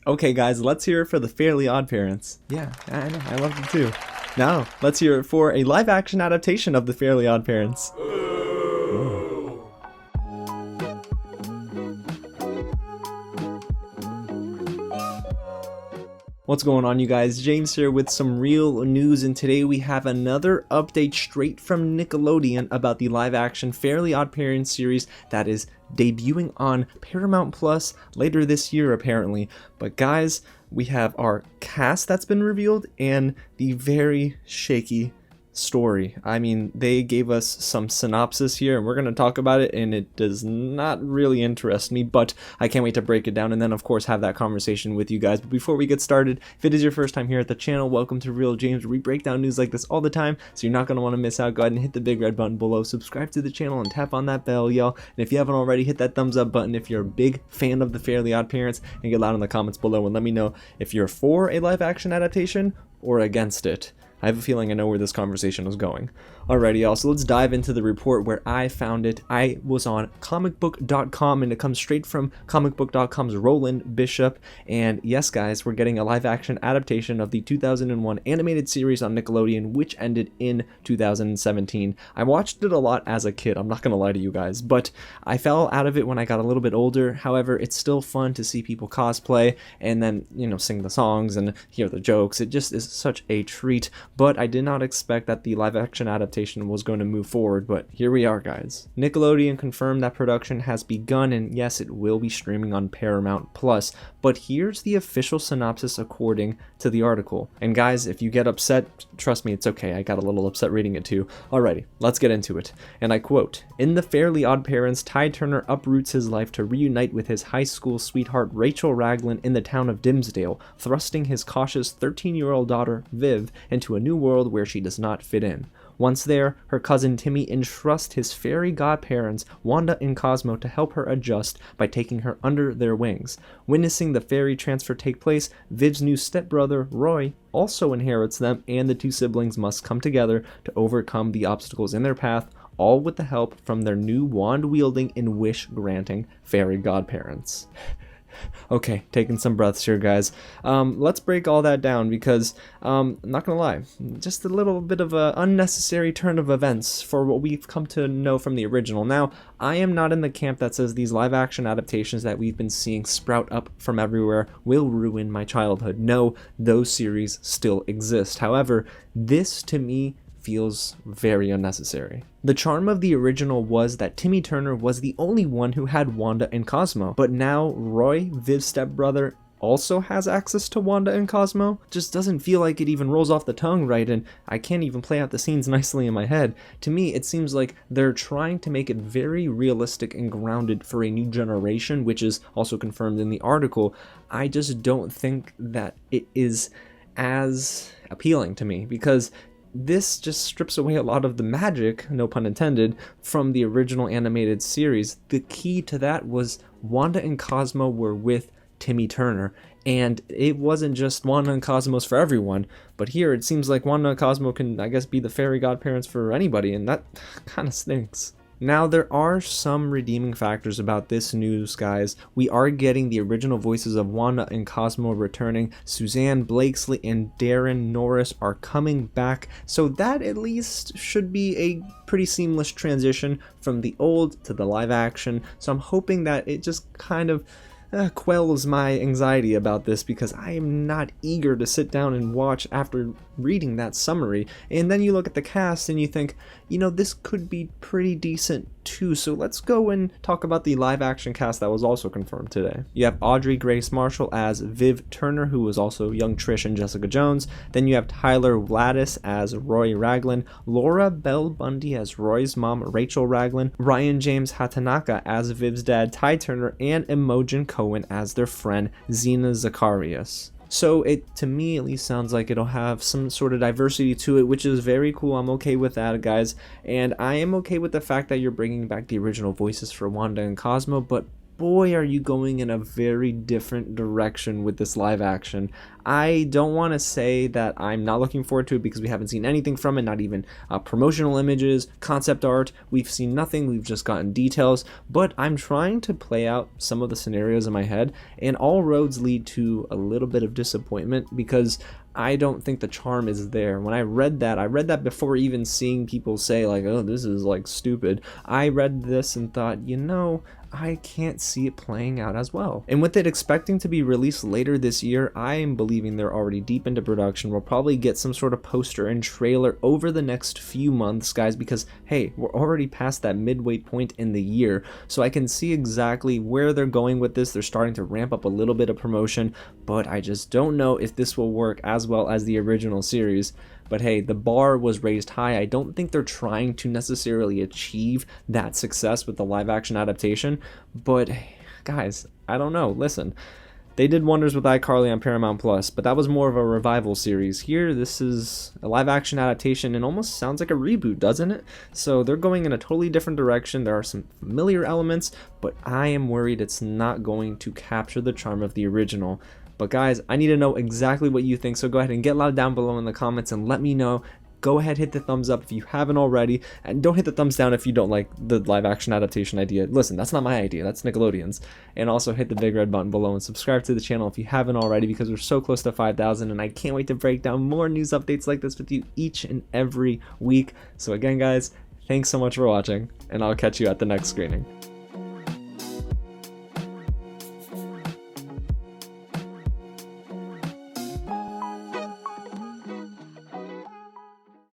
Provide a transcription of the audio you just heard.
Okay guys, let's hear it for the Fairly Oddparents. Yeah, I know, I love them too. Now, let's hear it for a live action adaptation of the Fairly Oddparents. What's going on, you guys? James here with some real news, and today we have another update straight from Nickelodeon about the live-action Fairly Oddparents series that is debuting on Paramount Plus later this year, apparently. But guys, we have our cast that's been revealed and the very shaky story. I mean, they gave us some synopsis here and we're going to talk about it, and it does not really interest me, but I can't wait to break it down and then of course have that conversation with you guys. But before we get started, if it is your first time here at the channel, welcome to Real James, where we break down news like this all the time, so you're not going to want to miss out. Go ahead and hit the big red button below, subscribe to the channel, and tap on that bell, y'all. And if you haven't already, hit that thumbs up button if you're a big fan of the Fairly Oddparents, and get loud in the comments below and let me know if you're for a live action adaptation or against it. I have a feeling I know where this conversation is going. Alrighty, y'all, so let's dive into the report where I found it. I was on comicbook.com, and it comes straight from comicbook.com's Roland Bishop. And yes, guys, we're getting a live-action adaptation of the 2001 animated series on Nickelodeon, which ended in 2017. I watched it a lot as a kid, I'm not gonna lie to you guys, but I fell out of it when I got a little bit older. However, it's still fun to see people cosplay and then, you know, sing the songs and hear the jokes. It just is such a treat. But I did not expect that the live-action adaptation was going to move forward, but here we are, guys. Nickelodeon confirmed that production has begun, and yes, it will be streaming on Paramount Plus. But here's the official synopsis according to the article. And guys, if you get upset, trust me, it's okay. I got a little upset reading it too. Alrighty, let's get into it. And I quote, "In The Fairly Oddparents, Ty Turner uproots his life to reunite with his high school sweetheart Rachel Raglan in the town of Dimsdale, thrusting his cautious 13-year-old daughter, Viv, into a new world where she does not fit in. Once there, her cousin Timmy entrusts his fairy godparents, Wanda and Cosmo, to help her adjust by taking her under their wings. Witnessing the fairy transfer take place, Viv's new stepbrother, Roy, also inherits them, and the two siblings must come together to overcome the obstacles in their path, all with the help from their new wand-wielding and wish-granting fairy godparents." Okay, taking some breaths here, guys. Let's break all that down because, I'm not gonna lie, just a little bit of an unnecessary turn of events for what we've come to know from the original. Now, I am not in the camp that says these live-action adaptations that we've been seeing sprout up from everywhere will ruin my childhood. No, those series still exist. However, this, to me, feels very unnecessary. The charm of the original was that Timmy Turner was the only one who had Wanda and Cosmo, but now Roy, Viv's stepbrother, also has access to Wanda and Cosmo. Just doesn't feel like it even rolls off the tongue right, and I can't even play out the scenes nicely in my head. To me, it seems like they're trying to make it very realistic and grounded for a new generation, which is also confirmed in the article. I just don't think that it is as appealing to me, because this just strips away a lot of the magic, no pun intended, from the original animated series. The key to that was Wanda and Cosmo were with Timmy Turner, and it wasn't just Wanda and Cosmos for everyone, but here it seems like Wanda and Cosmo can, I guess, be the fairy godparents for anybody, and that kind of stinks. Now, there are some redeeming factors about this news, guys. We are getting the original voices of Wanda and Cosmo returning. Suzanne Blakesley and Darren Norris are coming back, so that at least should be a pretty seamless transition from the old to the live action. So I'm hoping that it just kind of quells my anxiety about this, because I am not eager to sit down and watch after reading that summary. And then you look at the cast and you think, you know, this could be pretty decent too. So let's go and talk about the live action cast that was also confirmed today. You have Audrey Grace Marshall as Viv Turner, who was also young Trish and Jessica Jones. Then you have Tyler Gladys as Roy Raglan, Laura Bell Bundy as Roy's mom, Rachel Raglan, Ryan James Hatanaka as Viv's dad, Ty Turner, and Imogen Cohen as their friend, Xena Zacharias. So it, to me at least, sounds like it'll have some sort of diversity to it, which is very cool. I'm okay with that, guys. And I am okay with the fact that you're bringing back the original voices for Wanda and Cosmo, but boy, are you going in a very different direction with this live action. I don't want to say that I'm not looking forward to it because we haven't seen anything from it, not even promotional images, concept art. We've seen nothing, we've just gotten details, but I'm trying to play out some of the scenarios in my head, and all roads lead to a little bit of disappointment because I don't think the charm is there. When I read that before even seeing people say like, oh, this is like stupid. I read this and thought, you know, I can't see it playing out as well. And with it expecting to be released later this year, I am believing they're already deep into production. We'll probably get some sort of poster and trailer over the next few months, guys, because hey, we're already past that midway point in the year. So I can see exactly where they're going with this. They're starting to ramp up a little bit of promotion, but I just don't know if this will work as well as the original series. But hey, the bar was raised high. I don't think they're trying to necessarily achieve that success with the live action adaptation, but guys, I don't know. Listen, they did wonders with iCarly on Paramount Plus, but that was more of a revival series. Here, this is a live action adaptation and almost sounds like a reboot, doesn't it? So they're going in a totally different direction. There are some familiar elements, but I am worried it's not going to capture the charm of the original. But guys, I need to know exactly what you think, so go ahead and get loud down below in the comments and let me know. Go ahead, hit the thumbs up if you haven't already, and don't hit the thumbs down if you don't like the live action adaptation idea. Listen, that's not my idea, that's Nickelodeon's. And also hit the big red button below and subscribe to the channel if you haven't already, because we're so close to 5,000 and I can't wait to break down more news updates like this with you each and every week. So again guys, thanks so much for watching, and I'll catch you at the next screening.